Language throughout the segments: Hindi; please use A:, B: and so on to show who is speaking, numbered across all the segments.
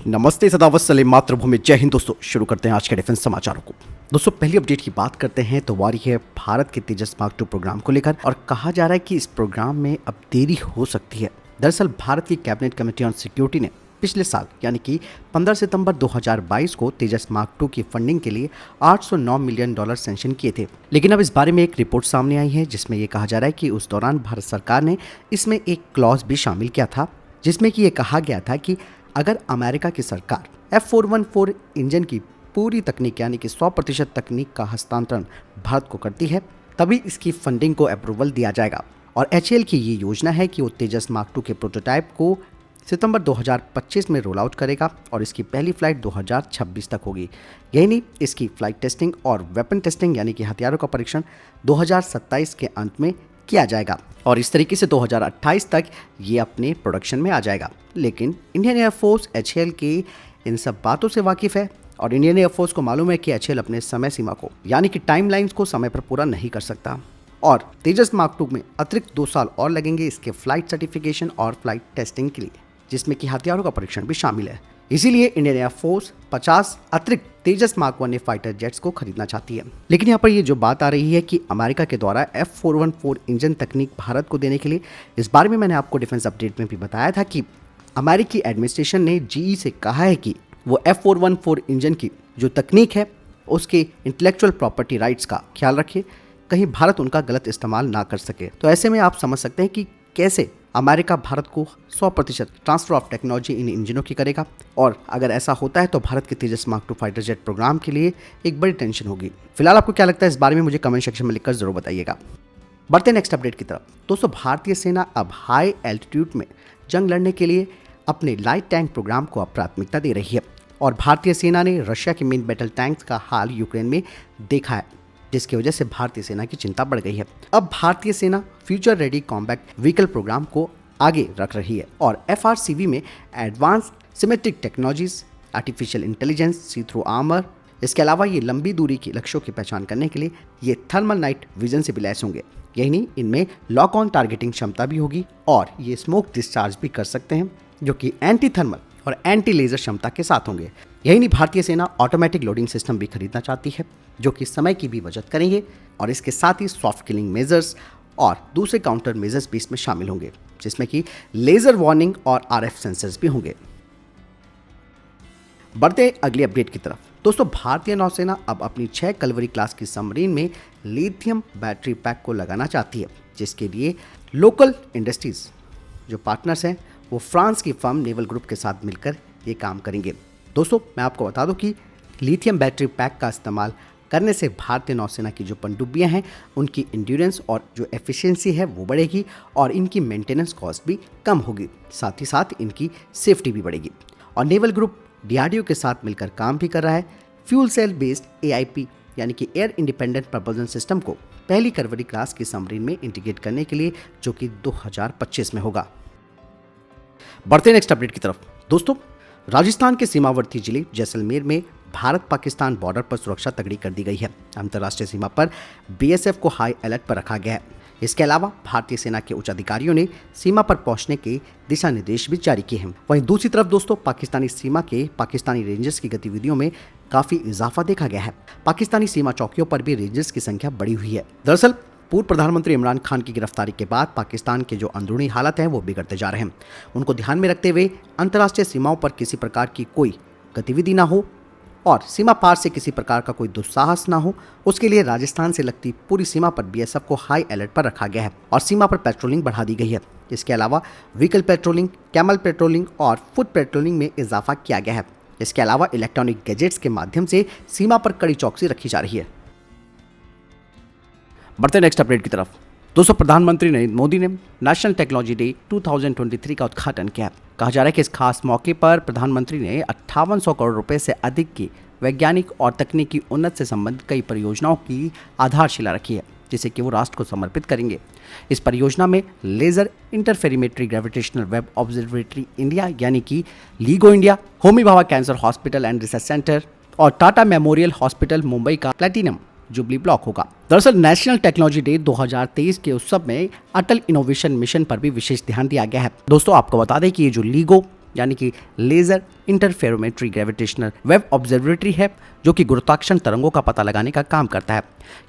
A: नमस्ते, सदावत सलीम, मातृभूमि, जय हिंद। दोस्तों शुरू करते हैं आज के डिफेंस समाचारों को। दोस्तों पहली अपडेट की बात करते हैं तो वारी है भारत के तेजस मार्क 2 प्रोग्राम को लेकर, और कहा जा रहा है कि इस प्रोग्राम में अब देरी हो सकती है। दरअसल भारत की कैबिनेट कमेटी ऑन सिक्योरिटी ने पिछले साल यानी कि 15 सितंबर 2022 को तेजस मार्क 2 की फंडिंग के लिए $809 मिलियन सैंक्शन किए थे। लेकिन अब इस बारे में एक रिपोर्ट सामने आई है जिसमें यह कहा जा रहा है कि उस दौरान भारत सरकार ने इसमें एक क्लॉज भी शामिल किया था, जिसमें कि ये कहा गया था कि अगर अमेरिका की सरकार F414 इंजन की पूरी तकनीक यानी कि 100% तकनीक का हस्तांतरण भारत को करती है, तभी इसकी फंडिंग को अप्रूवल दिया जाएगा। और HAL की ये योजना है कि वो तेजस मार्क 2 के प्रोटोटाइप को सितंबर 2025 में रोल आउट करेगा और इसकी पहली फ्लाइट 2026 तक होगी। यही नहीं, इसकी फ्लाइट टेस्टिंग और वेपन टेस्टिंग यानी कि हथियारों का परीक्षण 2027 के अंत में किया जाएगा और इस तरीके से 2028 तक ये अपने प्रोडक्शन में आ जाएगा। लेकिन इंडियन एयरफोर्स HAL की इन सब बातों से वाकिफ़ है और इंडियन एयरफोर्स को मालूम है कि HAL अपने समय सीमा को यानी कि टाइमलाइंस को समय पर पूरा नहीं कर सकता और तेजस मार्क 2 में अतिरिक्त 2 साल और लगेंगे इसके फ्लाइट सर्टिफिकेशन और फ्लाइट टेस्टिंग के लिए, जिसमें कि हथियारों का परीक्षण भी शामिल है। इसीलिए इंडियन एयरफोर्स 50 अतिरिक्त तेजस मार्क 1 फाइटर जेट्स को खरीदना चाहती है। लेकिन यहाँ पर ये जो बात आ रही है कि अमेरिका के द्वारा F414 इंजन तकनीक भारत को देने के लिए, इस बारे में मैंने आपको डिफेंस अपडेट में भी बताया था कि अमेरिकी एडमिनिस्ट्रेशन ने GE से कहा है कि वो F414 इंजन की जो तकनीक है उसके इंटेलेक्चुअल प्रॉपर्टी राइट्स का ख्याल रखे, कहीं भारत उनका गलत इस्तेमाल ना कर सके। तो ऐसे में आप समझ सकते हैं कि कैसे अमेरिका भारत को 100% ट्रांसफर ऑफ टेक्नोलॉजी इन इंजनों की करेगा, और अगर ऐसा होता है तो भारत के तेजस मार्क 2 फाइटर जेट प्रोग्राम के लिए एक बड़ी टेंशन होगी। फिलहाल आपको क्या लगता है इस बारे में मुझे कमेंट सेक्शन में लिखकर जरूर बताइएगा। बढ़ते नेक्स्ट अपडेट की तरफ। दोस्तों भारतीय सेना अब हाई एल्टीट्यूड में जंग लड़ने के लिए अपने लाइट टैंक प्रोग्राम को अब प्राथमिकता दे रही है और भारतीय सेना ने रशिया के मेन बैटल टैंक्स का हाल यूक्रेन में देखा है, जिसकी वजह से भारतीय सेना की चिंता बढ़ गई है। अब भारतीय सेना future ready combat vehicle program को आगे रख रही है और FRCV में advance symmetric technologies, artificial intelligence, see through armour, इसके अलावा ये लंबी दूरी की लक्ष्यों की पहचान करने के लिए ये थर्मल नाइट विजन से भी लैस होंगे। यही नहीं, इनमें लॉक ऑन टारगेटिंग क्षमता भी होगी और ये स्मोक डिस्चार्ज भी कर सकते हैं, जो कि एंटी थर्मल और एंटी लेजर क्षमता के साथ होंगे। यही नहीं, भारतीय सेना ऑटोमेटिक लोडिंग सिस्टम भी खरीदना चाहती है, जो कि समय की भी बचत करेंगे और इसके साथ ही सॉफ्ट किलिंग मेजर्स और दूसरे काउंटर मेजर्स भी इसमें शामिल होंगे, जिसमें कि लेजर वार्निंग और RF सेंसर्स भी होंगे। बढ़ते अगली अपडेट की तरफ। दोस्तों भारतीय नौसेना अब अपनी 6 कलवरी क्लास की सबमरीन में लिथियम बैटरी पैक को लगाना चाहती है, जिसके लिए लोकल इंडस्ट्रीज जो पार्टनर्स हैं वो फ्रांस की फर्म नेवल ग्रुप के साथ मिलकर ये काम करेंगे। दोस्तों मैं आपको बता दूं कि लिथियम बैटरी पैक का इस्तेमाल करने से भारतीय नौसेना की जो पनडुब्बियां हैं उनकी इंड्योरेंस और जो एफिशिएंसी है वो बढ़ेगी और इनकी मेंटेनेंस कॉस्ट भी कम होगी, साथ ही साथ इनकी सेफ्टी भी बढ़ेगी। और नेवल ग्रुप DRDO के साथ मिलकर काम भी कर रहा है फ्यूल सेल बेस्ड AIP यानी कि एयर इंडिपेंडेंट प्रपोजन सिस्टम को पहली कलवरी क्लास की सबमरीन में इंटीग्रेट करने के लिए, जो कि 2025 में होगा। बढ़ते नेक्स्ट अपडेट की तरफ। दोस्तों राजस्थान के सीमावर्ती जिले जैसलमेर में भारत पाकिस्तान बॉर्डर पर सुरक्षा तगड़ी कर दी गई है। अंतर्राष्ट्रीय सीमा पर BSF को हाई अलर्ट पर रखा गया है। इसके अलावा भारतीय सेना के उच्च अधिकारियों ने सीमा पर पहुंचने के दिशा निर्देश भी जारी किए हैं। वहीं दूसरी तरफ दोस्तों पाकिस्तानी सीमा के पाकिस्तानी रेंजर्स की गतिविधियों में काफी इजाफा देखा गया है। पाकिस्तानी सीमा चौकियों पर भी रेंजर्स की संख्या बढ़ी हुई है। दरअसल पूर्व प्रधानमंत्री इमरान खान की गिरफ्तारी के बाद पाकिस्तान के जो अंदरूनी हालात हैं वो बिगड़ते जा रहे हैं। उनको ध्यान में रखते हुए अंतर्राष्ट्रीय सीमाओं पर किसी प्रकार की कोई गतिविधि ना हो और सीमा पार से किसी प्रकार का कोई दुस्साहस ना हो, उसके लिए राजस्थान से लगती पूरी सीमा पर BSF को हाई अलर्ट पर रखा गया है और सीमा पर पेट्रोलिंग बढ़ा दी गई है। इसके अलावा व्हीकल पेट्रोलिंग, कैमल पेट्रोलिंग और फुट पेट्रोलिंग में इजाफा किया गया है। इसके अलावा इलेक्ट्रॉनिक गैजेट्स के माध्यम से सीमा पर कड़ी चौकसी रखी जा रही है। बढ़ते नेक्स्ट अपडेट की तरफ। दोस्तों प्रधानमंत्री नरेंद्र मोदी ने नेशनल टेक्नोलॉजी डे 2023 का उद्घाटन किया। कहा जा रहा है कि इस खास मौके पर प्रधानमंत्री ने 5800 करोड़ रुपए से अधिक की वैज्ञानिक और तकनीकी उन्नत से संबंधित कई परियोजनाओं की आधारशिला रखी है, जिसे कि वो राष्ट्र को समर्पित करेंगे। इस परियोजना में laser interferometry gravitational wave observatory India यानी कि LIGO India, Homi Bhabha cancer hospital and research centre और टाटा मेमोरियल हॉस्पिटल मुंबई का प्लैटिनम जुबली ब्लॉक होगा। दरअसल नेशनल टेक्नोलॉजी डे 2023 के उत्सव में अटल इनोवेशन मिशन पर भी विशेष ध्यान दिया गया है। दोस्तों आपको बता दें कि ये जो लीगो यानी कि laser interferometry gravitational wave observatory है, जो कि गुरुत्वाकर्षण तरंगों का पता लगाने का काम करता है।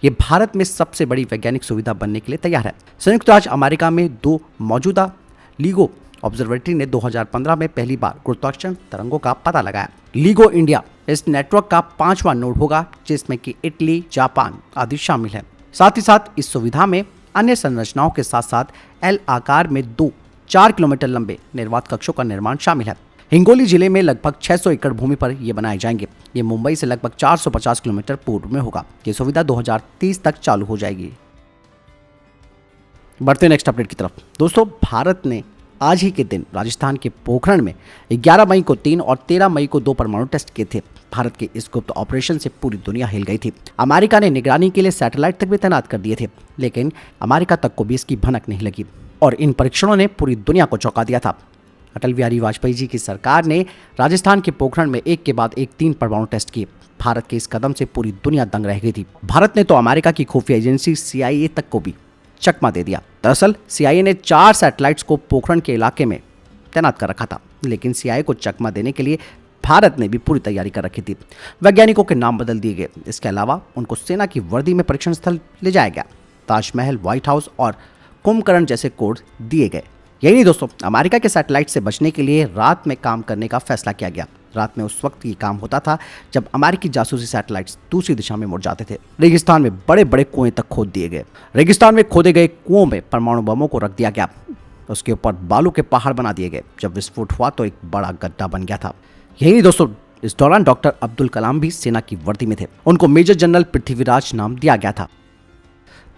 A: ये भारत में सबसे बड़ी वैज्ञानिक सुविधा बनने के लिए तैयार है। संयुक्त राज्य अमेरिका में 2 मौजूदा लीगो ऑब्जर्वेटरी ने 2015 में पहली बार गुरुत्वाकर्षण तरंगों का पता लगाया। लीगो इंडिया इस नेटवर्क का 5वां नोड होगा, जिसमें कि इटली, जापान आदि शामिल है। साथ ही साथ इस सुविधा में अन्य संरचनाओं के साथ साथ एल आकार में 2 4 किलोमीटर लंबे निर्वात कक्षों का निर्माण शामिल है। हिंगोली जिले में लगभग 600 एकड़ भूमि पर ये बनाए जाएंगे। ये मुंबई से लगभग 450 किलोमीटर पूर्व में होगा। ये सुविधा 2030 तक चालू हो जाएगी। बढ़ते नेक्स्ट अपडेट की तरफ। दोस्तों, भारत ने आज ही के दिन राजस्थान के पोखरण में 11 मई को 3 और 13 मई को 2 परमाणु टेस्ट किए थे। भारत के इस गुप्त ऑपरेशन से पूरी दुनिया हिल गई थी। अमेरिका ने निगरानी के लिए सैटेलाइट तक भी तैनात कर दिए थे, लेकिन अमेरिका तक को भी इसकी भनक नहीं लगी और इन परीक्षणों ने पूरी दुनिया को चौंका दिया था। अटल बिहारी वाजपेयी जी की सरकार ने राजस्थान के पोखरण में एक के बाद एक 3 परमाणु टेस्ट किए। भारत के इस कदम से पूरी दुनिया दंग रह गई थी। भारत ने तो अमेरिका की खुफिया एजेंसी CIA तक को भी चकमा दे दिया। दरअसल CIA ने 4 सैटेलाइट्स को पोखरण के इलाके में तैनात कर रखा था, लेकिन CIA को चकमा देने के लिए भारत ने भी पूरी तैयारी कर रखी थी। वैज्ञानिकों के नाम बदल दिए गए। इसके अलावा उनको सेना की वर्दी में परीक्षण स्थल ले जाया गया। ताजमहल, व्हाइट हाउस और कुंभकर्ण जैसे कोड दिए गए। यही नहीं दोस्तों, अमेरिका के सैटेलाइट से बचने के लिए रात में काम करने का फैसला किया गया। रात में उस वक्त ये काम होता था जब अमेरिकी जासूसी सैटेलाइट्स दूसरी दिशा में मुड़ जाते थे। रेगिस्तान में बड़े बड़े कुएं तक खोद दिए गए। रेगिस्तान में खोदे गए कुओं में परमाणु बमों को रख दिया गया। उसके ऊपर बालू के पहाड़ बना दिए गए। जब विस्फोट हुआ तो एक बड़ा गड्ढा बन गया था। यही नहीं दोस्तों, इस दौरान डॉक्टर अब्दुल कलाम भी सेना की वर्दी में थे। उनको मेजर जनरल पृथ्वीराज नाम दिया गया था।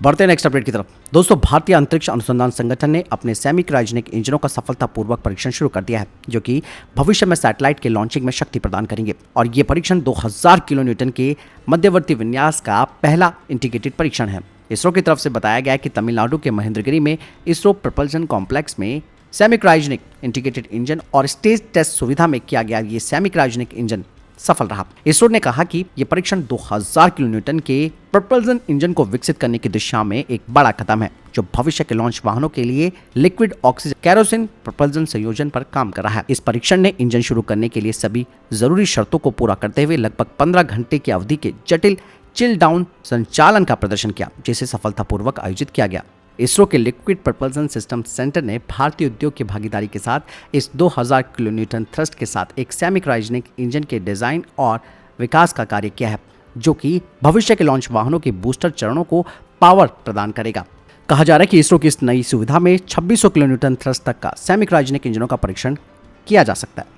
A: बढ़ते नेक्स्ट अपडेट की तरफ। दोस्तों, भारतीय अंतरिक्ष अनुसंधान संगठन ने अपने सेमी क्रायोजेनिक इंजनों का सफलतापूर्वक परीक्षण शुरू कर दिया है, जो कि भविष्य में सैटेलाइट के लॉन्चिंग में शक्ति प्रदान करेंगे। और ये परीक्षण 2000 किलो न्यूटन के मध्यवर्ती विन्यास का पहला इंटीग्रेटेड परीक्षण है। इसरो की तरफ से बताया गया कि तमिलनाडु के महेंद्रगिरी में इसरो प्रपल्शन कॉम्प्लेक्स में सेमी क्रायोजेनिक इंटीग्रेटेड इंजन और स्टेज टेस्ट सुविधा में किया गया ये सेमी क्रायोजेनिक इंजन सफल रहा। इसरो ने कहा कि यह परीक्षण 2000 किलो न्यूटन के प्रपल्सन इंजन को विकसित करने की दिशा में एक बड़ा कदम है, जो भविष्य के लॉन्च वाहनों के लिए लिक्विड ऑक्सीजन कैरोसिन प्रपल्सन संयोजन पर काम कर रहा है। इस परीक्षण ने इंजन शुरू करने के लिए सभी जरूरी शर्तों को पूरा करते हुए लगभग 15 घंटे की अवधि के जटिल चिल डाउन संचालन का प्रदर्शन किया, जिसे सफलतापूर्वक आयोजित किया गया। इसरो के लिक्विड प्रपल्सन सिस्टम सेंटर ने भारतीय उद्योग की भागीदारी के साथ इस 2000 किलो न्यूटन थ्रस्ट के साथ एक सेमी क्रायोजेनिक इंजन के डिजाइन और विकास का कार्य किया है, जो कि भविष्य के लॉन्च वाहनों के बूस्टर चरणों को पावर प्रदान करेगा। कहा जा रहा है कि इसरो की इस नई सुविधा में 2600 किलो न्यूटन थ्रस्ट तक का सेमी क्रायोजेनिक इंजनों का परीक्षण किया जा सकता है।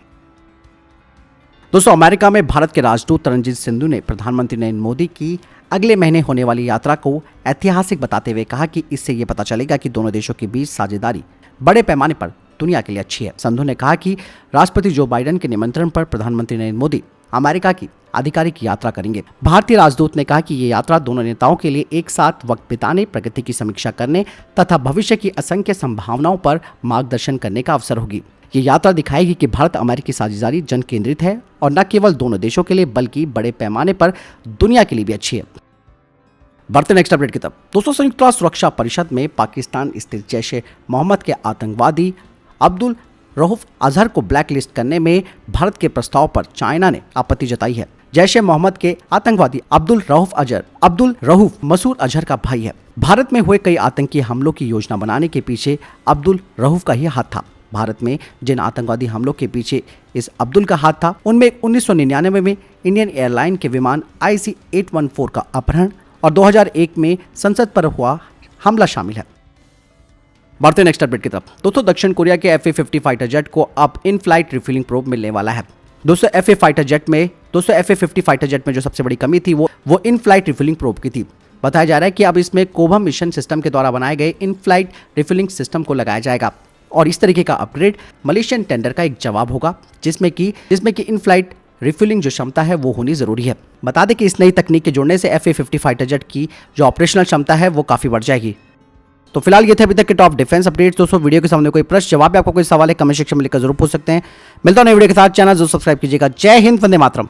A: दोस्तों, अमेरिका में भारत के राजदूत तरनजीत सिंधु ने प्रधानमंत्री नरेंद्र मोदी की अगले महीने होने वाली यात्रा को ऐतिहासिक बताते हुए कहा कि इससे ये पता चलेगा कि दोनों देशों के बीच साझेदारी बड़े पैमाने पर दुनिया के लिए अच्छी है। संधु ने कहा कि राष्ट्रपति जो बाइडेन के निमंत्रण पर प्रधानमंत्री नरेंद्र मोदी अमेरिका की आधिकारिक यात्रा करेंगे। भारतीय राजदूत ने कहा कि ये यात्रा दोनों नेताओं के लिए एक साथ वक्त बिताने, प्रगति की समीक्षा करने तथा भविष्य की असंख्य संभावनाओं पर मार्गदर्शन करने का अवसर होगी। ये यात्रा दिखाएगी कि भारत अमेरिकी साझेदारी जन केंद्रित है और न केवल दोनों देशों के लिए बल्कि बड़े पैमाने पर दुनिया के लिए भी अच्छी है। बढ़ते नेक्स्ट अपडेट की तरफ। दोस्तों, संयुक्त राष्ट्र सुरक्षा परिषद में पाकिस्तान स्थित जैश मोहम्मद के आतंकवादी अब्दुल रऊफ अजहर को ब्लैकलिस्ट करने में भारत के प्रस्ताव पर चाइना ने आपत्ति जताई है। जैश ए मोहम्मद के आतंकवादी अब्दुल रऊफ मसूद अजहर का भाई है। भारत में हुए कई आतंकी हमलों की योजना बनाने के पीछे अब्दुल रऊफ का ही हाथ था। भारत में जिन आतंकवादी हमलों के पीछे इस अब्दुल का हाथ था, उनमें 1999 में इंडियन एयरलाइन के विमान IC-814 का अपहरण और 2001 में संसद पर हुआ हमला शामिल है। बढ़ते नेक्स्ट अपडेट की तरफ। दोस्तों, दक्षिण कोरिया के FA-50 फाइटर जेट को अब इन फ्लाइट रिफ्यूलिंग प्रोब मिलने वाला है। दोस्तों, FA-50 फाइटर जेट में जो सबसे बड़ी कमी थी वो इन फ्लाइट रिफ्यूलिंग प्रोब की थी। बताया जा रहा है कि अब इसमें कोबम मिशन सिस्टम के द्वारा बनाए गए इन फ्लाइट रिफ्यूलिंग सिस्टम को लगाया जाएगा और इस तरीके का अपग्रेड मलेशियन टेंडर का एक जवाब होगा, जिसमें कि इन फ्लाइट रिफ्यूलिंग जो क्षमता है वो होनी जरूरी है। बता दें कि इस नई तकनीक के जुड़ने से FA-50 फाइटर जेट की जो ऑपरेशनल क्षमता है वो काफी बढ़ जाएगी। तो फिलहाल ये थे अभी तक के टॉप डिफेंस अपडेट्स। दोस्तों, वीडियो के सामने कोई प्रश्न जवाब या आपको कोई सवाल है कमेंट सेक्शन में लिखकर जरूर पूछ सकते हैं। मिलता हूं नए वीडियो के साथ। चैनल जरूर सब्सक्राइब कीजिएगा। जय हिंद, वंदे मातरम।